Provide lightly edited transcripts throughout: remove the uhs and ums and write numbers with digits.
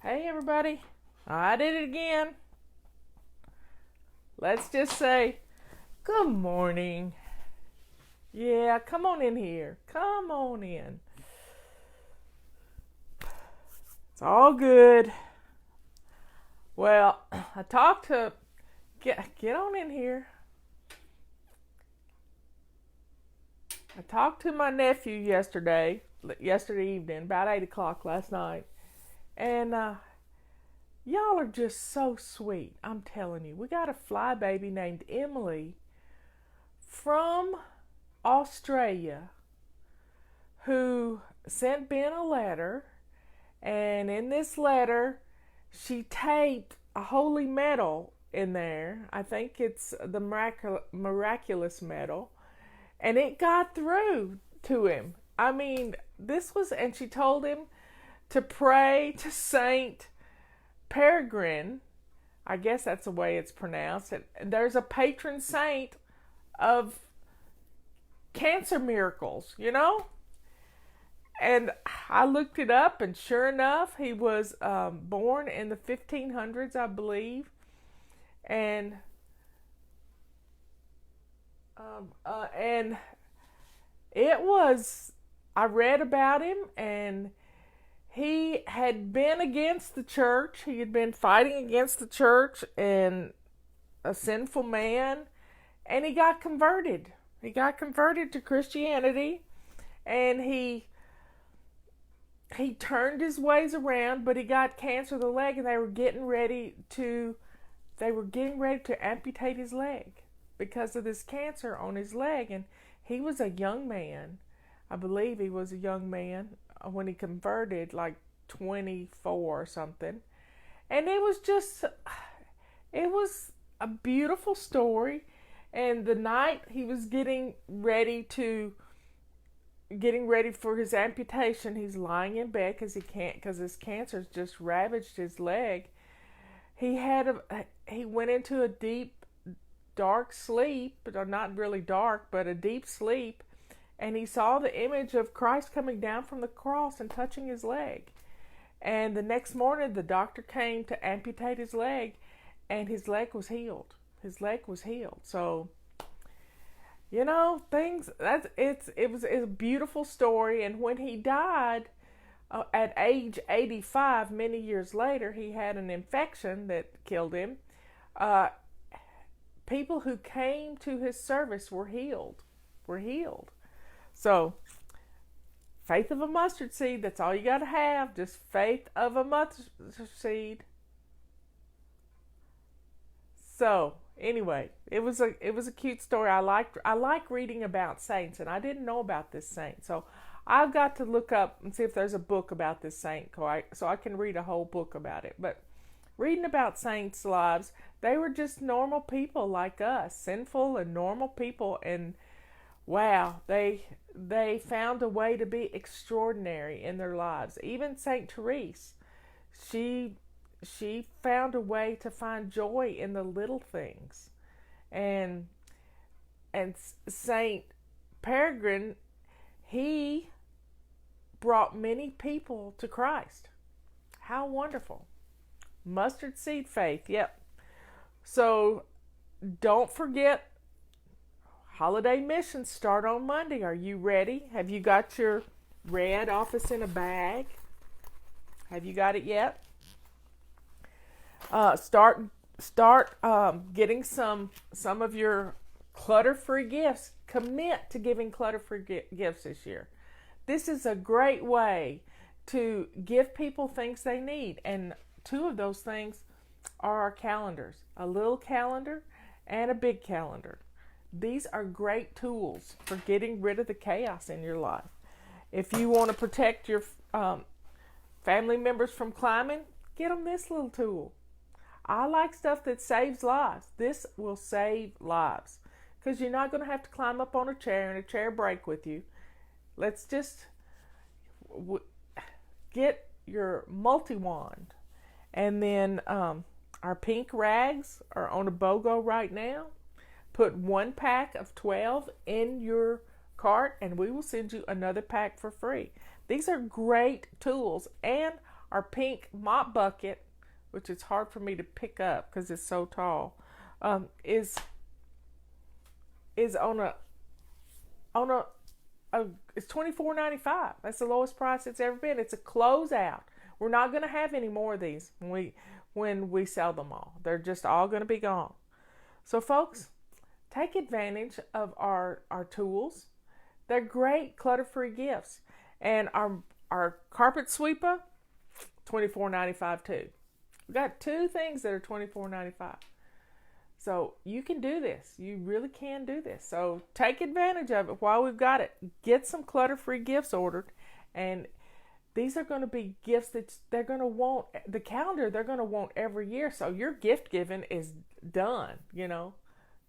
Hey everybody, I did it again. Let's just say good morning. Yeah, come on in here. Come on in. It's all good. Well, I talked to get on in here. I talked to my nephew yesterday evening, about 8 o'clock last night, and y'all are just so sweet. I'm telling you, we got a fly baby named Emily from Australia who sent Ben a letter, and in this letter, she taped a holy medal in there. I think it's the miraculous medal, and it got through to him. I mean, and she told him to pray to Saint Peregrine. I guess that's the way it's pronounced. There's a patron saint of cancer miracles, And I looked it up, and sure enough, he was born in the 1500s, I believe. And and it was, I read about him, and he had been against the church. He had been fighting against the church and a sinful man, and he got converted. He got converted to Christianity, and he turned his ways around, but he got cancer of the leg, and they were getting ready to amputate his leg because of this cancer on his leg. And he was a young man. I believe he was a young man when he converted, like 24 or something. And it was a beautiful story. And the night he was getting ready for his amputation, he's lying in bed because his cancer's just ravaged his leg. He went into a deep, dark sleep, or not really dark, but a deep sleep, and he saw the image of Christ coming down from the cross and touching his leg. And the next morning, the doctor came to amputate his leg, and his leg was healed. So, it was a beautiful story. And when he died at age 85, many years later, he had an infection that killed him. People who came to his service were healed. So, faith of a mustard seed, that's all you got to have, just faith of a mustard seed. So, anyway, it was a cute story. I like reading about saints, and I didn't know about this saint. So, I've got to look up and see if there's a book about this saint, so I can read a whole book about it. But reading about saints' lives, they were just normal people like us, sinful and normal people, and wow, they found a way to be extraordinary in their lives. Even Saint Therese, she found a way to find joy in the little things. And Saint Peregrine, he brought many people to Christ. How wonderful. Mustard seed faith, yep. So don't forget, holiday missions start on Monday. Are you ready? Have you got your red office in a bag? Have you got it yet? Start getting some of your clutter-free gifts. Commit to giving clutter-free gifts this year. This is a great way to give people things they need, and two of those things are our calendars, a little calendar and a big calendar. These are great tools for getting rid of the chaos in your life. If you want to protect your family members from climbing, get them this little tool. I like stuff that saves lives. This will save lives because you're not going to have to climb up on a chair and a chair break with you. Let's just get your multi-wand. And then our pink rags are on a BOGO right now. Put 1 pack of 12 in your cart, and we will send you another pack for free. These are great tools, and our pink mop bucket, which is hard for me to pick up because it's so tall, is on a it's $24.95. That's the lowest price it's ever been. It's a closeout. We're not going to have any more of these when we sell them all. They're just all going to be gone. So folks, take advantage of our tools. They're great clutter-free gifts. And our carpet sweeper, $24.95 too. We got two things that are $24.95. So you can do this. You really can do this. So take advantage of it while we've got it. Get some clutter-free gifts ordered. And these are going to be gifts that they're going to want. The calendar they're going to want every year. So your gift giving is done, you know.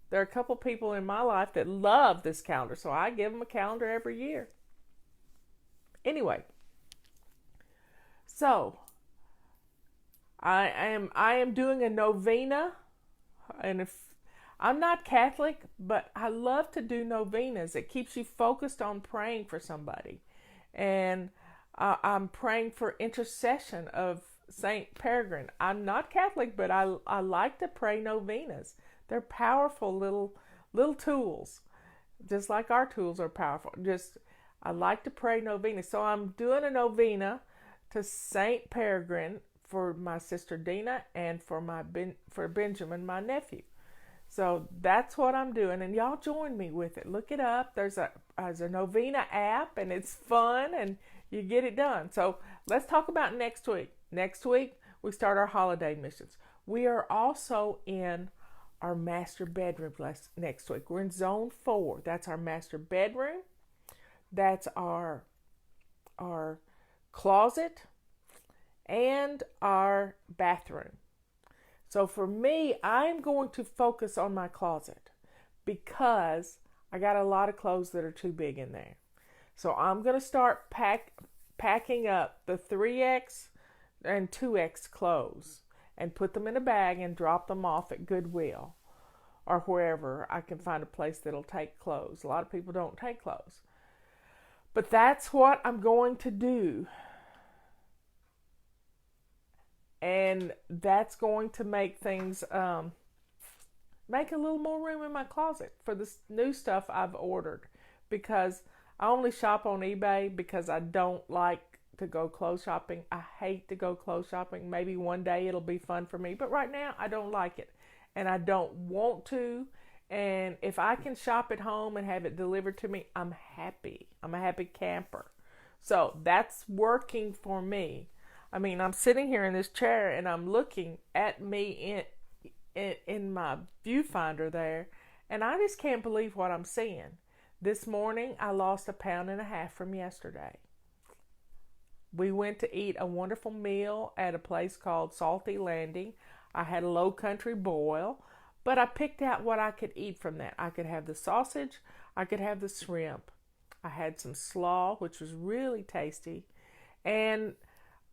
There are a couple people in my life that love this calendar. So I give them a calendar every year. Anyway. So I am doing a novena. And if I'm not Catholic, but I love to do novenas. It keeps you focused on praying for somebody. And I'm praying for intercession of Saint Peregrine. I'm not Catholic, but I like to pray novenas. They're powerful little tools, just like our tools are powerful. I like to pray novenas. So I'm doing a novena to Saint Peregrine for my sister Dina and for Benjamin, my nephew. So that's what I'm doing, and y'all join me with it. Look it up. There's a Novena app, and it's fun, and you get it done. So let's talk about next week. Next week, we start our holiday missions. We are also in our master bedroom next week. We're in zone 4. That's our master bedroom. That's our closet and our bathroom. So for me, I'm going to focus on my closet because I got a lot of clothes that are too big in there. So I'm going to start packing up the 3X and 2X clothes and put them in a bag and drop them off at Goodwill or wherever I can find a place that'll take clothes. A lot of people don't take clothes. But that's what I'm going to do. And that's going to make things, make a little more room in my closet for the new stuff I've ordered. Because I only shop on eBay because I don't like to go clothes shopping. I hate to go clothes shopping. Maybe one day it'll be fun for me. But right now, I don't like it. And I don't want to. And if I can shop at home and have it delivered to me, I'm happy. I'm a happy camper. So that's working for me. I mean, I'm sitting here in this chair and I'm looking at me in my viewfinder there, and I just can't believe what I'm seeing. This morning, I lost 1.5 pounds from yesterday. We went to eat a wonderful meal at a place called Salty Landing. I had a low country boil, but I picked out what I could eat from that. I could have the sausage, I could have the shrimp. I had some slaw, which was really tasty, and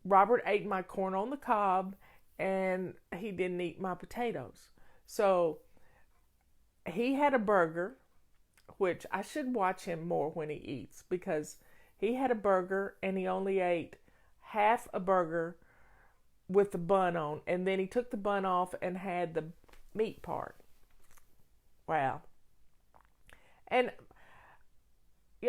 Robert ate my corn on the cob, and he didn't eat my potatoes. So he had a burger, which I should watch him more when he eats, because he had a burger and he only ate half a burger with the bun on, and then he took the bun off and had the meat part. Wow. And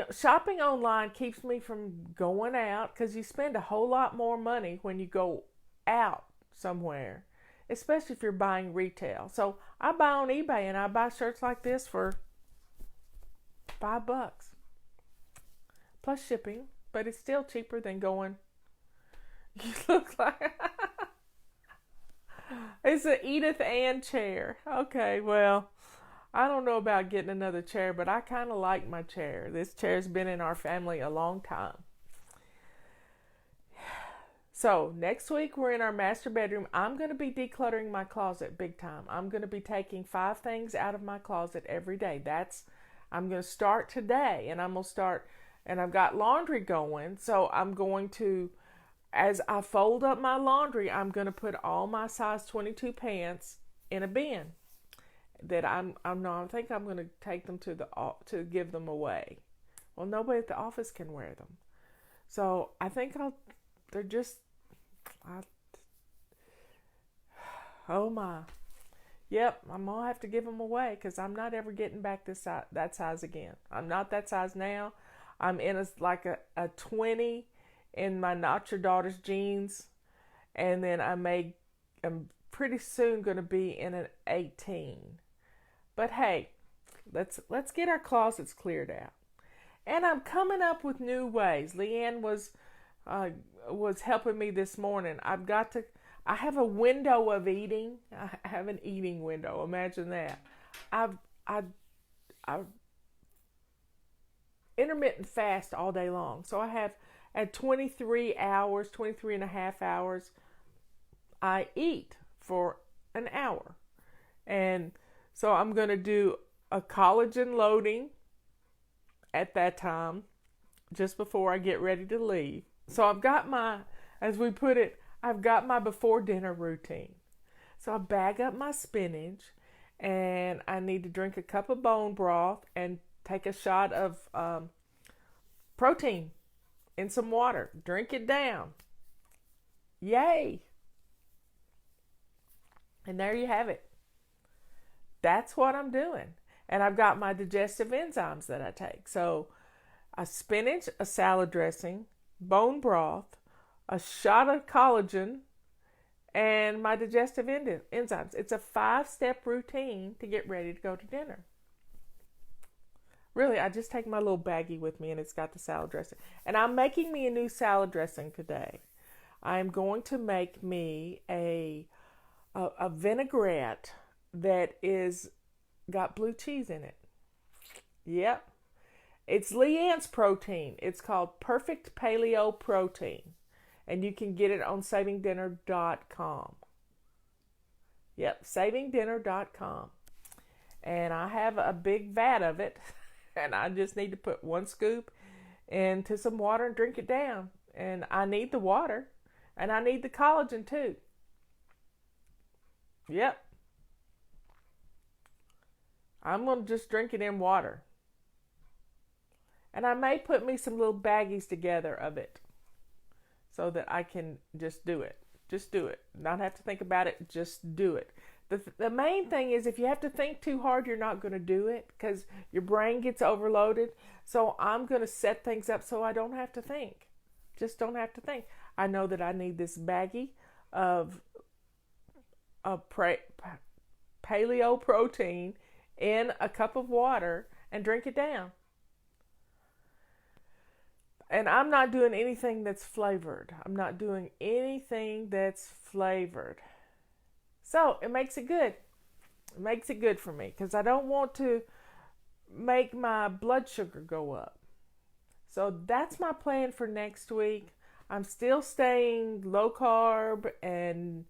shopping online keeps me from going out because you spend a whole lot more money when you go out somewhere, especially if you're buying retail. So I buy on eBay and I buy shirts like this for $5 plus shipping, but it's still cheaper than going. You look like it's an Edith Ann chair. Okay, well, I don't know about getting another chair, but I kind of like my chair. This chair's been in our family a long time. So next week we're in our master bedroom. I'm going to be decluttering my closet big time. I'm going to be taking 5 things out of my closet every day. I'm going to start today, and I've got laundry going. So I'm going to, as I fold up my laundry, I'm going to put all my size 22 pants in a bin. That I think I'm going to take them to give them away. Well, nobody at the office can wear them. So I think Oh my. Yep, I'm gonna have to give them away because I'm not ever getting back that size again. I'm not that size now. I'm in a 20 in my Not Your Daughter's jeans, and then I'm pretty soon going to be in an 18. But hey, let's get our closets cleared out. And I'm coming up with new ways. Leanne was helping me this morning. I have a window of eating. I have an eating window. Imagine that. I've intermittent fast all day long. So I have at 23 hours, 23 and a half hours, I eat for an hour. And so I'm going to do a collagen loading at that time, just before I get ready to leave. So I've got I've got my before dinner routine. So I bag up my spinach, and I need to drink a cup of bone broth and take a shot of protein in some water. Drink it down. Yay! And there you have it. That's what I'm doing. And I've got my digestive enzymes that I take. So a spinach, a salad dressing, bone broth, a shot of collagen, and my digestive enzymes. It's a 5-step routine to get ready to go to dinner. Really, I just take my little baggie with me, and it's got the salad dressing. And I'm making me a new salad dressing today. I'm going to make me a vinaigrette that is got blue cheese in it. Yep. It's Leanne's protein. It's called Perfect Paleo Protein. And you can get it on savingdinner.com. Yep, savingdinner.com. And I have a big vat of it. And I just need to put 1 scoop into some water and drink it down. And I need the water. And I need the collagen too. Yep. I'm going to just drink it in water. And I may put me some little baggies together of it, so that I can just do it. Just do it. Not have to think about it. Just do it. The main thing is, if you have to think too hard, you're not going to do it because your brain gets overloaded. So I'm going to set things up so I don't have to think. Just don't have to think. I know that I need this baggie of paleo protein in a cup of water and drink it down. And I'm not doing anything that's flavored. I'm not doing anything that's flavored. So it makes it good. It makes it good for me because I don't want to make my blood sugar go up. So that's my plan for next week. I'm still staying low carb and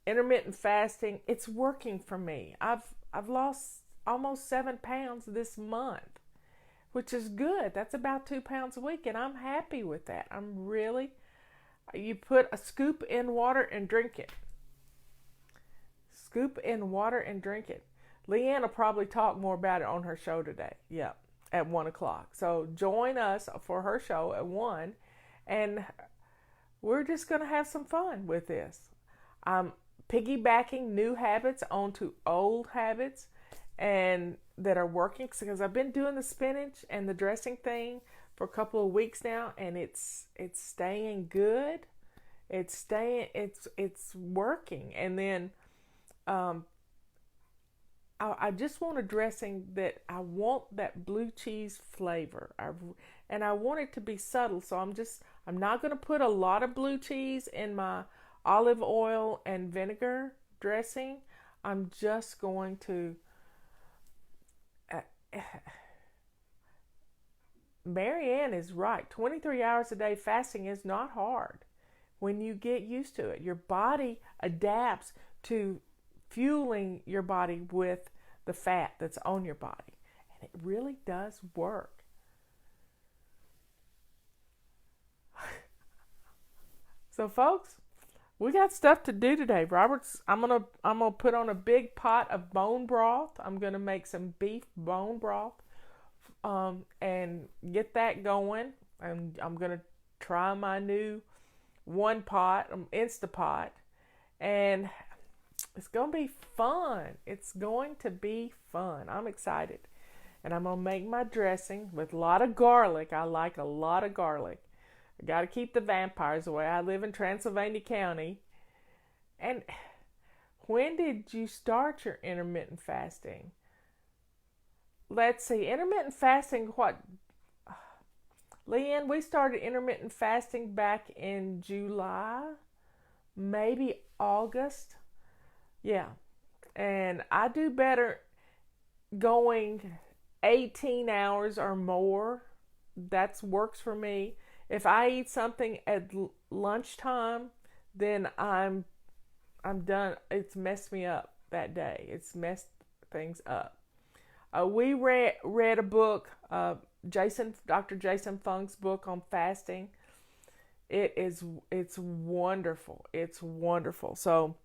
intermittent fasting. It's working for me. I've lost almost 7 pounds this month, which is good. That's about 2 pounds a week, and I'm happy with that. You put a scoop in water and drink it. Scoop in water and drink it. Leanne will probably talk more about it on her show today. Yep, at 1 o'clock. So join us for her show at 1, and we're just going to have some fun with this. I'm piggybacking new habits onto old habits and that are working, because I've been doing the spinach and the dressing thing for a couple of weeks now, and it's staying good. It's working. And then I just want a dressing that I want that blue cheese flavor. And I want it to be subtle, so I'm not going to put a lot of blue cheese in my olive oil and vinegar dressing. I'm just going to Marianne is right. 23 hours a day fasting is not hard when you get used to it. Your body adapts to fueling your body with the fat that's on your body. And it really does work. So folks, we got stuff to do today. I'm gonna put on a big pot of bone broth. I'm gonna make some beef bone broth, and get that going. And I'm gonna try my new one pot, Instapot, and it's going to be fun. It's going to be fun. I'm excited. And I'm going to make my dressing with a lot of garlic. I like a lot of garlic. I got to keep the vampires away. I live in Transylvania County. And when did you start your intermittent fasting? Let's see. Intermittent fasting, what? Leanne, we started intermittent fasting back in July, maybe August. Yeah. And I do better going 18 hours or more. That works for me. If I eat something at lunchtime, then I'm done. It's messed me up that day. It's messed things up. We read a book, Dr. Jason Fung's book on fasting. It's wonderful. It's wonderful. So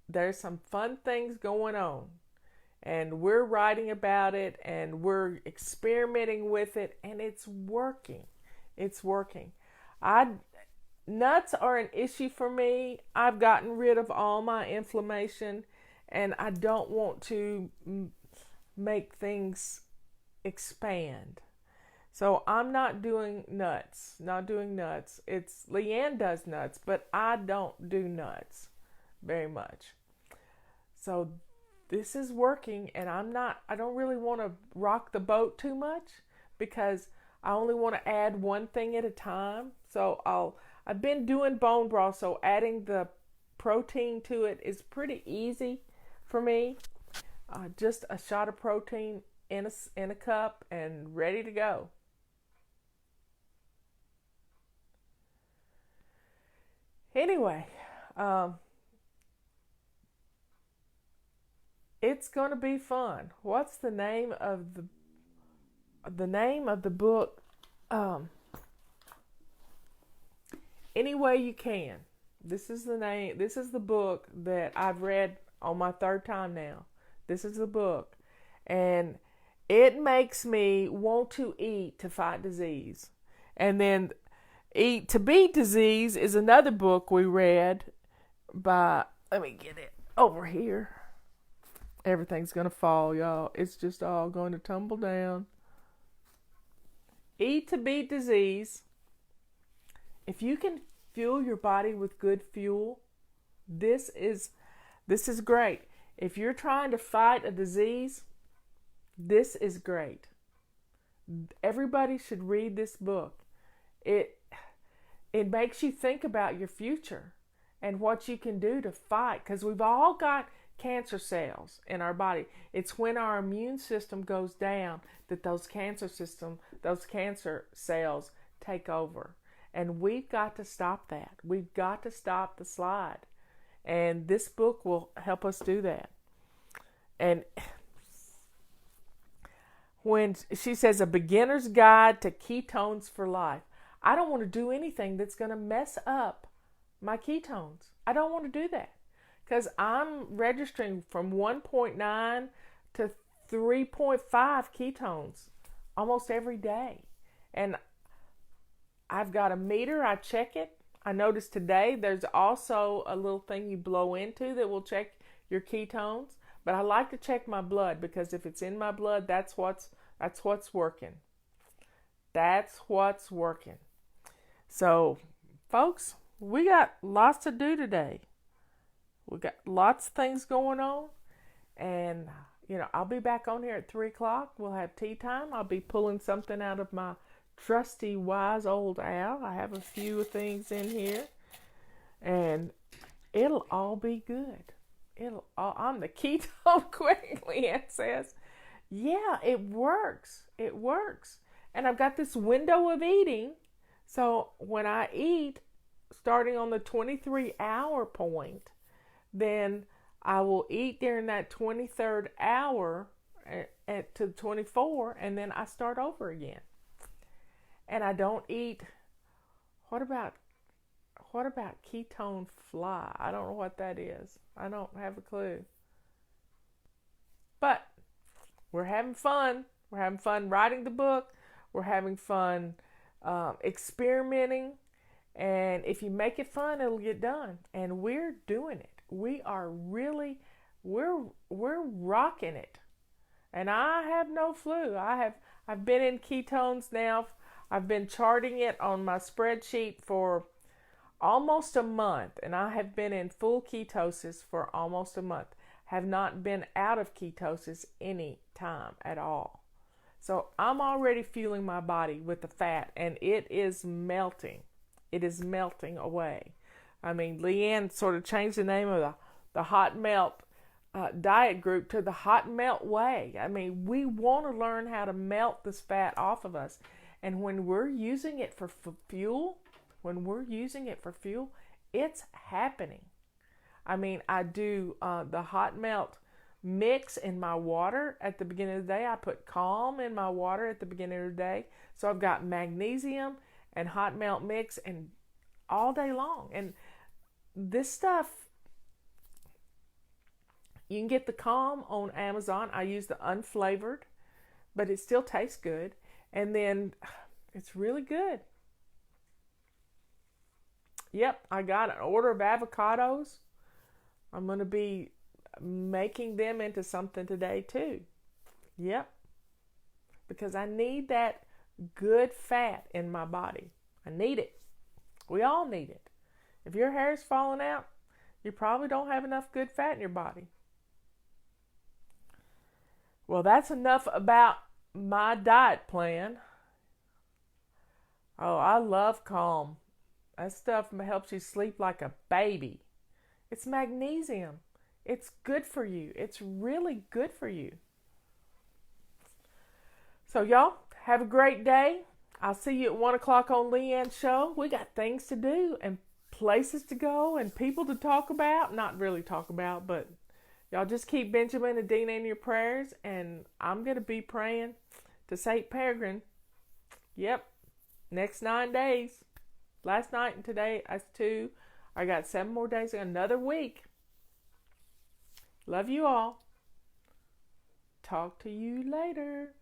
there's some fun things going on, and we're writing about it, and we're experimenting with it, and it's working. It's working. Nuts are an issue for me. I've gotten rid of all my inflammation, and I don't want to make things expand. So I'm not doing nuts. It's Leanne does nuts, but I don't do nuts very much. So this is working, and I don't really want to rock the boat too much because I only want to add one thing at a time. So I've been doing bone broth, so adding the protein to it is pretty easy for me. Just a shot of protein in a cup and ready to go. Anyway, it's going to be fun. What's the name of the book? Any Way You Can. This is the name. This is the book that I've read on my third time now. This is the book, and it makes me want to eat to fight disease. And then Eat to Beat Disease is another book we read by, let me get it over here. Everything's going to fall, y'all. It's just all going to tumble down. Eat to Beat Disease. If you can fuel your body with good fuel, this is great. If you're trying to fight a disease, this is great. Everybody should read this book. It makes you think about your future and what you can do to fight, because we've all got cancer cells in our body. It's when our immune system goes down that those cancer cells take over. And we've got to stop that. We've got to stop the slide. And this book will help us do that. And when she says a beginner's guide to ketones for life, I don't want to do anything that's going to mess up my ketones. I don't want to do that, because I'm registering from 1.9 to 3.5 ketones almost every day. And I've got a meter. I check it. I noticed today there's also a little thing you blow into that will check your ketones. But I like to check my blood, because if it's in my blood, that's what's working. That's what's working. So, folks, we got lots to do today. We got lots of things going on. And, I'll be back on here at 3 o'clock. We'll have tea time. I'll be pulling something out of my trusty, wise old owl. I have a few things in here. And it'll all be good. I'm the ketone queen, Leanne says. Yeah, it works. It works. And I've got this window of eating. So when I eat, starting on the 23-hour point, then I will eat during that 23rd hour to 24, and then I start over again. And I don't eat. What about ketone fly? I don't know what that is. I don't have a clue. But we're having fun. We're having fun writing the book. We're having fun experimenting. And if you make it fun, it'll get done. And we're doing it. We are really, we're rocking it. And I have no flu. I've been in ketones now. I've been charting it on my spreadsheet for almost a month, and I have been in full ketosis for almost a month. Have not been out of ketosis any time at all. So I'm already fueling my body with the fat, and it is melting. It is melting away. I mean, Leanne sort of changed the name of the hot melt diet group to the hot melt way. I mean, we want to learn how to melt this fat off of us. And when we're using it for fuel, it's happening. I mean, I do the hot melt mix in my water at the beginning of the day. I put Calm in my water at the beginning of the day. So I've got magnesium and hot melt mix and all day long. And this stuff, you can get the Calm on Amazon. I use the unflavored, but it still tastes good. And then it's really good. Yep, I got an order of avocados. I'm going to be making them into something today too. Yep. Because I need that good fat in my body. I need it. We all need it. If your hair's falling out, you probably don't have enough good fat in your body. Well, that's enough about my diet plan. Oh, I love Calm. That stuff helps you sleep like a baby. It's magnesium. It's good for you. It's really good for you. So y'all, have a great day. I'll see you at 1 o'clock on Leanne's show. We got things to do and places to go and people to talk about. Not really talk about, but y'all just keep Benjamin and Dina in your prayers. And I'm going to be praying to Saint Peregrine. Yep. Next 9 days. Last night and today, that's 2. I got 7 more days, another week. Love you all. Talk to you later.